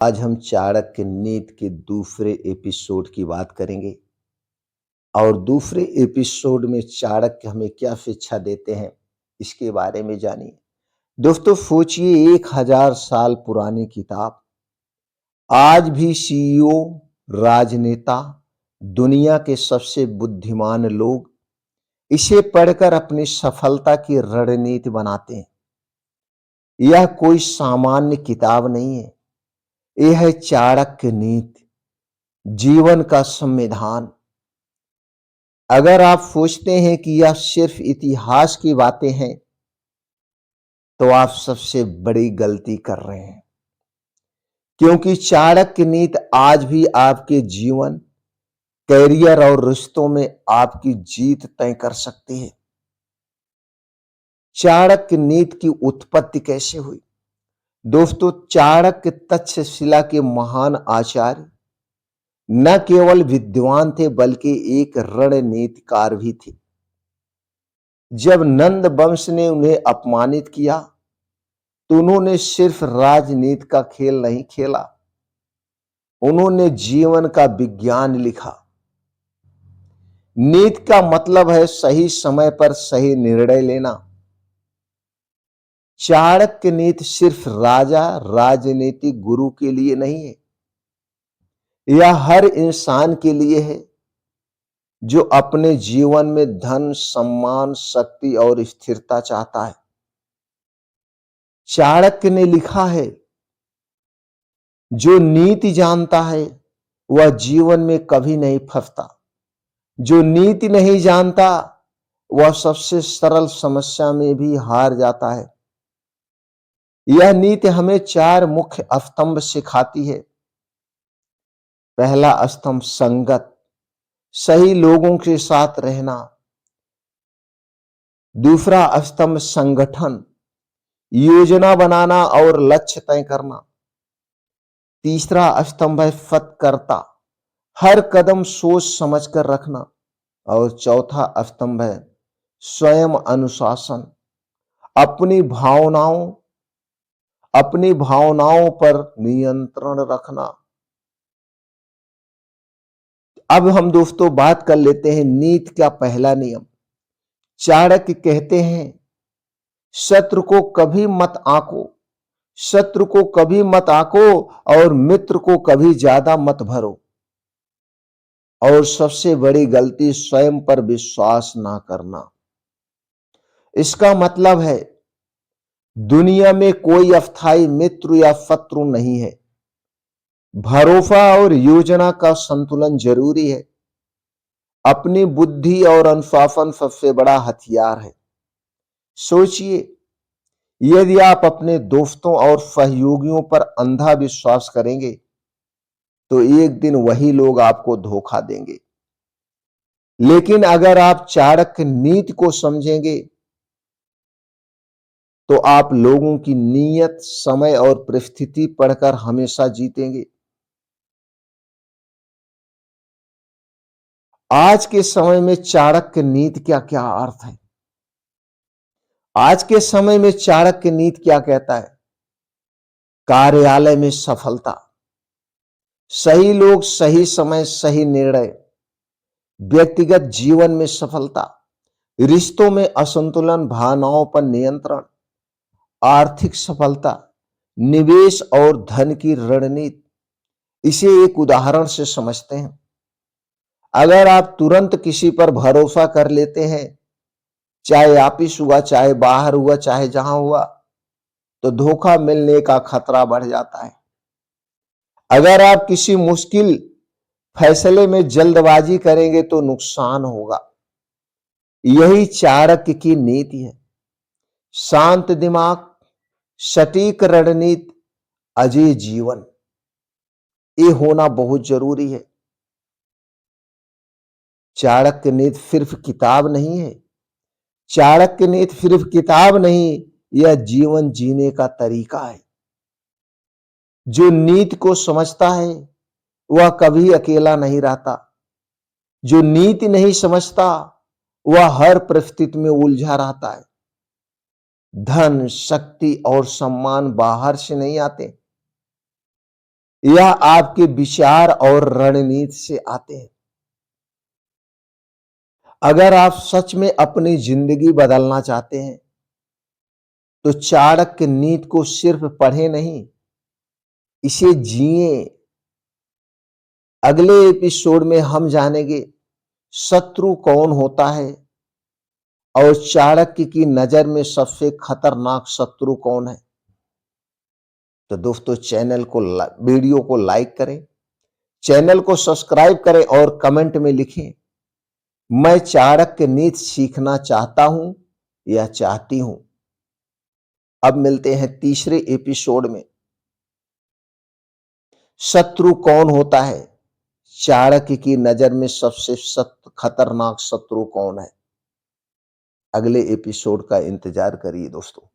आज हम चाणक्य नीति के दूसरे एपिसोड की बात करेंगे और दूसरे एपिसोड में चाणक्य हमें क्या शिक्षा देते हैं इसके बारे में जानिए। दोस्तों सोचिए 1000 साल पुरानी किताब आज भी सीईओ, राजनेता, दुनिया के सबसे बुद्धिमान लोग इसे पढ़कर अपनी सफलता की रणनीति बनाते हैं। यह कोई सामान्य किताब नहीं है, यह है चाणक्य नीति, जीवन का संविधान। अगर आप सोचते हैं कि यह सिर्फ इतिहास की बातें हैं तो आप सबसे बड़ी गलती कर रहे हैं, क्योंकि चाणक्य नीति आज भी आपके जीवन, कैरियर और रिश्तों में आपकी जीत तय कर सकती है। चाणक्य नीति की उत्पत्ति कैसे हुई? दोस्तों, चाणक्य तक्षशिला के महान आचार्य न केवल विद्वान थे बल्कि एक रणनीतिकार भी थे। जब नंद वंश ने उन्हें अपमानित किया तो उन्होंने सिर्फ राजनीति का खेल नहीं खेला, उन्होंने जीवन का विज्ञान लिखा। नीति का मतलब है सही समय पर सही निर्णय लेना। चाणक्य नीति सिर्फ राजा, राजनीतिक गुरु के लिए नहीं है, यह हर इंसान के लिए है जो अपने जीवन में धन, सम्मान, शक्ति और स्थिरता चाहता है। चाणक्य ने लिखा है, जो नीति जानता है वह जीवन में कभी नहीं फंसता, जो नीति नहीं जानता वह सबसे सरल समस्या में भी हार जाता है। यह नीति हमें 4 मुख्य स्तंभ सिखाती है। पहला स्तंभ संगत, सही लोगों के साथ रहना। दूसरा स्तंभ संगठन, योजना बनाना और लक्ष्य तय करना। तीसरा स्तंभ है सत्कर्ता, हर कदम सोच समझकर रखना। और चौथा स्तंभ है स्वयं अनुशासन, अपनी भावनाओं पर नियंत्रण रखना। अब हम दोस्तों बात कर लेते हैं नीति का पहला नियम। चाणक्य कहते हैं, शत्रु को कभी मत आंको, शत्रु को कभी मत आंको और मित्र को कभी ज्यादा मत भरो। और सबसे बड़ी गलती स्वयं पर विश्वास ना करना। इसका मतलब है दुनिया में कोई अस्थाई मित्र या शत्रु नहीं है। भरोसा और योजना का संतुलन जरूरी है। अपनी बुद्धि और अनुशासन सबसे बड़ा हथियार है। सोचिए, यदि आप अपने दोस्तों और सहयोगियों पर अंधा विश्वास करेंगे तो एक दिन वही लोग आपको धोखा देंगे। लेकिन अगर आप चाणक्य नीति को समझेंगे तो आप लोगों की नीयत, समय और परिस्थिति पढ़कर हमेशा जीतेंगे। आज के समय में चाणक्य नीति क्या क्या अर्थ है? आज के समय में चाणक्य नीति क्या कहता है? कार्यालय में सफलता, सही लोग, सही समय, सही निर्णय। व्यक्तिगत जीवन में सफलता, रिश्तों में असंतुलन, भावनाओं पर नियंत्रण। आर्थिक सफलता, निवेश और धन की रणनीति। इसे एक उदाहरण से समझते हैं। अगर आप तुरंत किसी पर भरोसा कर लेते हैं, चाहे ऑफिस हुआ, चाहे बाहर हुआ, चाहे जहां हुआ, तो धोखा मिलने का खतरा बढ़ जाता है। अगर आप किसी मुश्किल फैसले में जल्दबाजी करेंगे तो नुकसान होगा। यही चाणक्य की नीति है। शांत दिमाग, सटीक रणनीति, अजय जीवन, ये होना बहुत जरूरी है। चाणक्य नीति सिर्फ किताब नहीं है, चाणक्य नीति सिर्फ किताब नहीं, यह जीवन जीने का तरीका है। जो नीति को समझता है वह कभी अकेला नहीं रहता। जो नीति नहीं समझता वह हर परिस्थिति में उलझा रहता है। धन, शक्ति और सम्मान बाहर से नहीं आते, यह आपके विचार और रणनीति से आते हैं। अगर आप सच में अपनी जिंदगी बदलना चाहते हैं तो चाणक्य नीति को सिर्फ पढ़े नहीं, इसे जिए। अगले एपिसोड में हम जानेंगे शत्रु कौन होता है और चाणक्य की नजर में सबसे खतरनाक शत्रु कौन है। तो दोस्तों वीडियो को लाइक करें, चैनल को सब्सक्राइब करें और कमेंट में लिखें, मैं चाणक्य नीति सीखना चाहता हूं या चाहती हूं। अब मिलते हैं तीसरे एपिसोड में। शत्रु कौन होता है, चाणक्य की नजर में सबसे खतरनाक शत्रु कौन है। अगले एपिसोड का इंतजार करिए दोस्तों।